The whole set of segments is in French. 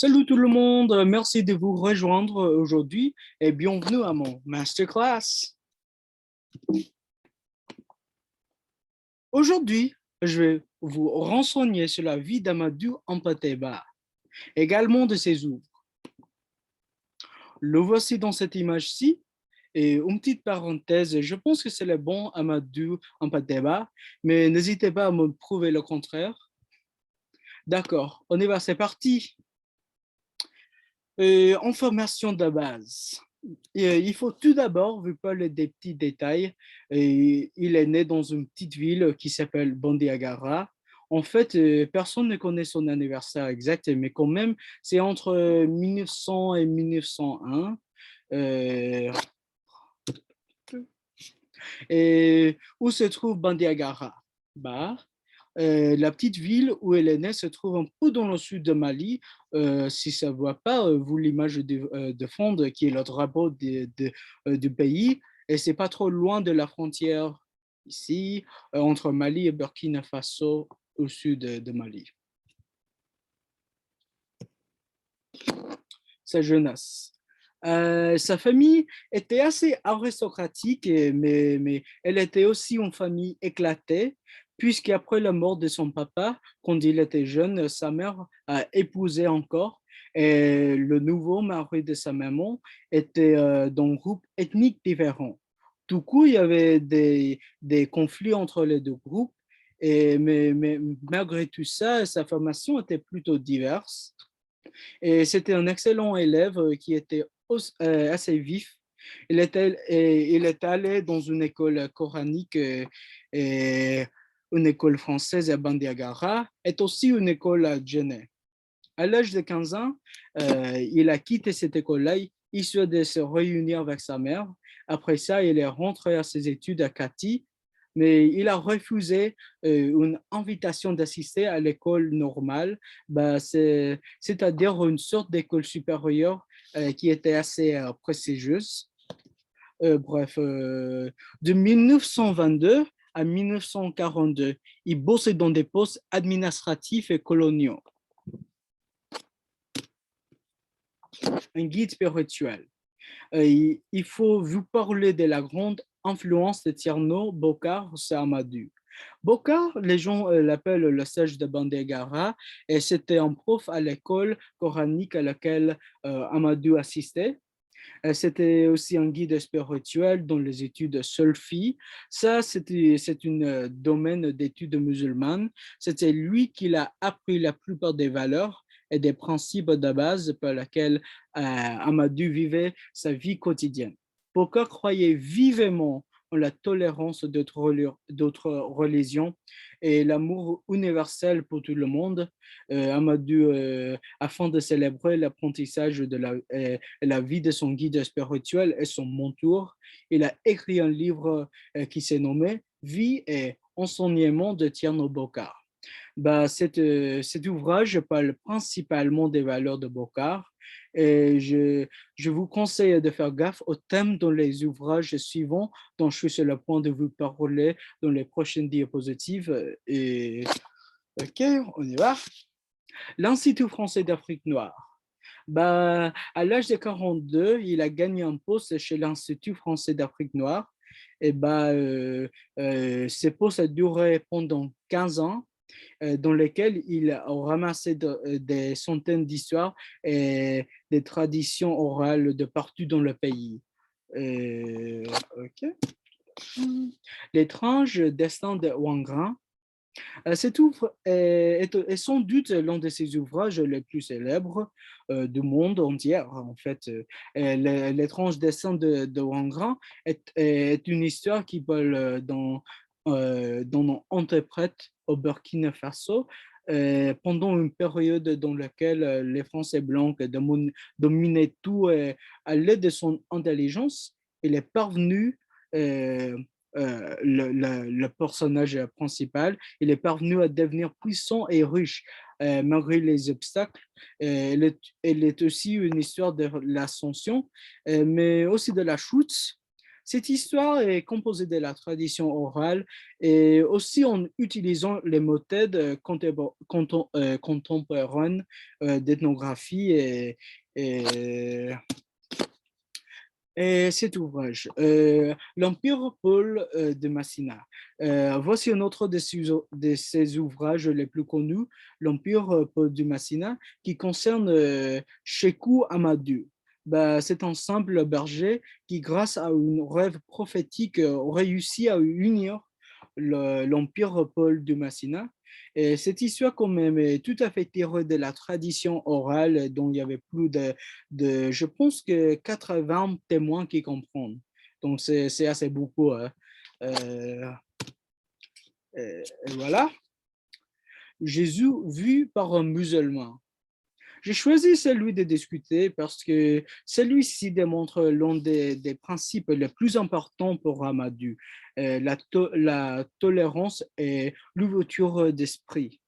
Salut tout le monde, merci de vous rejoindre aujourd'hui et bienvenue à mon masterclass. Aujourd'hui, je vais vous renseigner sur la vie d'Amadou Hampâté-Bâ, également de ses œuvres. Le voici dans cette image-ci. Et une petite parenthèse, je pense que c'est le bon Amadou Hampâté-Bâ, mais n'hésitez pas à me prouver le contraire. D'accord, on y va, c'est parti. Information de base. Il faut tout d'abord, vu pas des petits détails, il est né dans une petite ville qui s'appelle Bandiagara. En fait, personne ne connaît son anniversaire exact, mais quand même, c'est entre 1900 et 1901. Euh, et où se trouve Bandiagara? Bah, la petite ville où elle est née se trouve un peu dans le sud de Mali. Si ça ne voit pas, vous l'image de fond qui est le drapeau du pays. Et c'est pas trop loin de la frontière ici, entre Mali et Burkina Faso au sud de Mali. Sa jeunesse. Sa famille était assez aristocratique, mais elle était aussi une famille éclatée, puisqu'après la mort de son papa, quand il était jeune, sa mère a épousé encore, et le nouveau mari de sa maman était d'un groupe ethnique différent. Du coup, il y avait des conflits entre les deux groupes, mais malgré tout ça, sa formation était plutôt diverse. Et c'était un excellent élève qui était assez vif. Il est allé dans une école coranique et une école française à Bandiagara, et aussi une école à Djenné. À l'âge de 15 ans, il a quitté cette école-là, histoire de se réunir avec sa mère. Après ça, il est rentré à ses études à Kati, mais il a refusé une invitation d'assister à l'école normale, bah, c'est-à-dire une sorte d'école supérieure qui était assez prestigieuse. Bref, de 1922 à 1942, il bossait dans des postes administratifs et coloniaux. Un guide spirituel. Il faut vous parler de la grande influence de Tierno Bokar sur Amadou. Bokar, les gens l'appellent le sage de Bandegara, et c'était un prof à l'école coranique à laquelle Amadou assistait. C'était aussi un guide spirituel dans les études Solfi. Ça, c'est un domaine d'études musulmanes. C'était lui qui a appris la plupart des valeurs et des principes de base par lesquels Amadou vivait sa vie quotidienne. Bokar croyait vivement en la tolérance d'autres religions et l'amour universel pour tout le monde. Amadou, afin de célébrer l'apprentissage de la vie de son guide spirituel et son mentor, il a écrit un livre qui s'est nommé Vie et enseignement de Tierno Bokar. Bah, cet ouvrage parle principalement des valeurs de Bokar et je vous conseille de faire gaffe aux thèmes dans les ouvrages suivants dont je suis sur le point de vous parler dans les prochaines diapositives. Et ok, on y va. L'Institut français d'Afrique noire. Bah, à l'âge de 42, il a gagné un poste chez l'Institut français d'Afrique noire. Et bah, ce poste a duré pendant 15 ans, dans lesquels il a ramassé des centaines d'histoires et des traditions orales de partout dans le pays. Ok. L'étrange destin de Wangran. Cet ouvrage est sans doute l'un de ses ouvrages les plus célèbres du monde entier. En fait, l'étrange destin de Wangran est une histoire qui parle dont on interprète au Burkina Faso pendant une période dans laquelle les Français blancs dominaient tout à l'aide de son intelligence. Il est parvenu le personnage principal, il est parvenu à devenir puissant et riche malgré les obstacles. Elle est aussi une histoire de l'ascension, mais aussi de la chute. Cette histoire est composée de la tradition orale et aussi en utilisant les méthodes contemporaines d'ethnographie et cet ouvrage, l'Empire Paul de Massina. Voici un autre de ses ouvrages les plus connus, l'Empire Paul de Massina, qui concerne Shekou Amadou. Bah, c'est un simple berger qui, grâce à un rêve prophétique, réussit à unir l'Empire Paul de Massina. Et cette histoire, quand même, est tout à fait tirée de la tradition orale dont il y avait plus je pense que 80 témoins qui comprennent. Donc, c'est assez beaucoup. Hein. Euh, et voilà. Jésus vu par un musulman. J'ai choisi celui de discuter parce que celui-ci démontre l'un des principes les plus importants pour Amadou, la tolérance et l'ouverture d'esprit.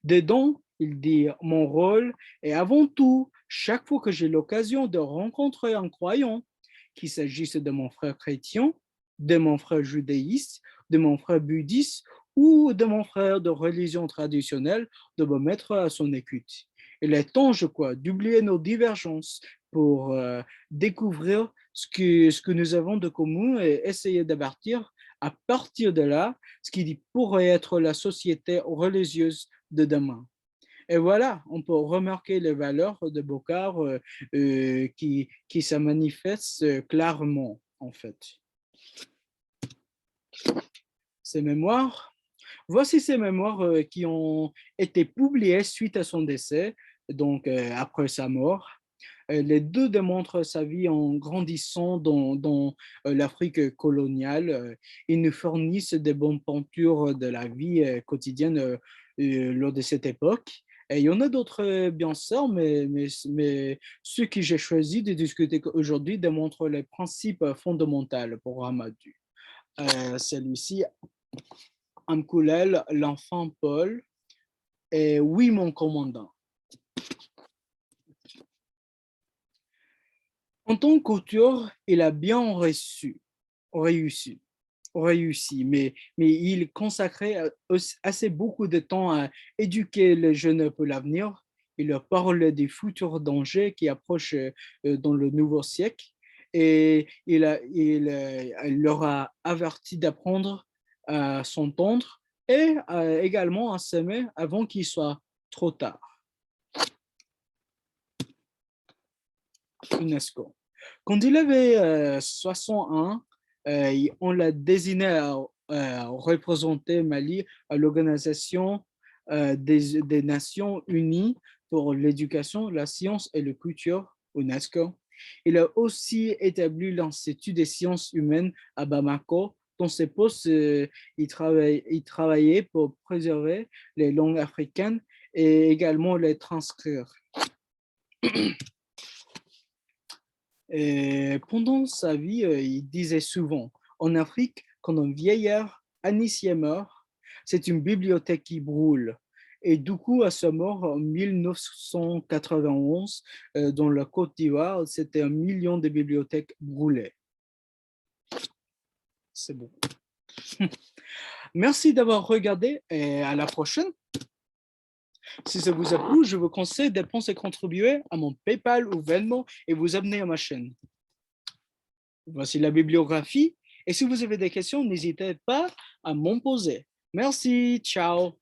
Dedans, il dit, mon rôle est avant tout, chaque fois que j'ai l'occasion de rencontrer un croyant, qu'il s'agisse de mon frère chrétien, de mon frère judaïste, de mon frère bouddhiste ou de mon frère de religion traditionnelle, de me mettre à son écoute. Il est temps, je crois, d'oublier nos divergences pour découvrir ce que nous avons de commun et essayer d'avertir à partir de là ce qui pourrait être la société religieuse de demain. Et voilà, on peut remarquer les valeurs de Bocard qui se manifestent clairement, en fait. Ces mémoires, voici ces mémoires qui ont été publiées suite à son décès, donc après sa mort. Les deux démontrent sa vie en grandissant dans l'Afrique coloniale. Ils nous fournissent des bonnes peintures de la vie quotidienne lors de cette époque. Et il y en a d'autres, bien sûr, mais ceux que j'ai choisi de discuter aujourd'hui démontrent les principes fondamentaux pour Amadou. Celui-ci, Amkoulel, l'enfant Paul, et oui, mon commandant. En tant qu'auteur, il a bien réussi, mais il consacrait assez beaucoup de temps à éduquer les jeunes pour l'avenir. Il leur parle des futurs dangers qui approchent dans le nouveau siècle et il leur a averti d'apprendre à s'entendre et également à s'aimer avant qu'il soit trop tard. UNESCO. Quand il avait 61, on l'a désigné à représenter Mali à l'Organisation des Nations Unies pour l'éducation, la science et la culture, UNESCO. Il a aussi établi l'Institut des sciences humaines à Bamako. Dans ses postes, il travaillait pour préserver les langues africaines et également les transcrire. Et pendant sa vie, il disait souvent, en Afrique, quand un vieillard initié meurt, c'est une bibliothèque qui brûle. Et du coup, à sa mort en 1991, dans la Côte d'Ivoire, c'était 1 million de bibliothèques brûlées. C'est bon. Merci d'avoir regardé et à la prochaine. Si ça vous a plu, je vous conseille de penser contribuer à mon PayPal ou Venmo et vous abonner à ma chaîne. Voici la bibliographie. Et si vous avez des questions, n'hésitez pas à m'en poser. Merci, ciao.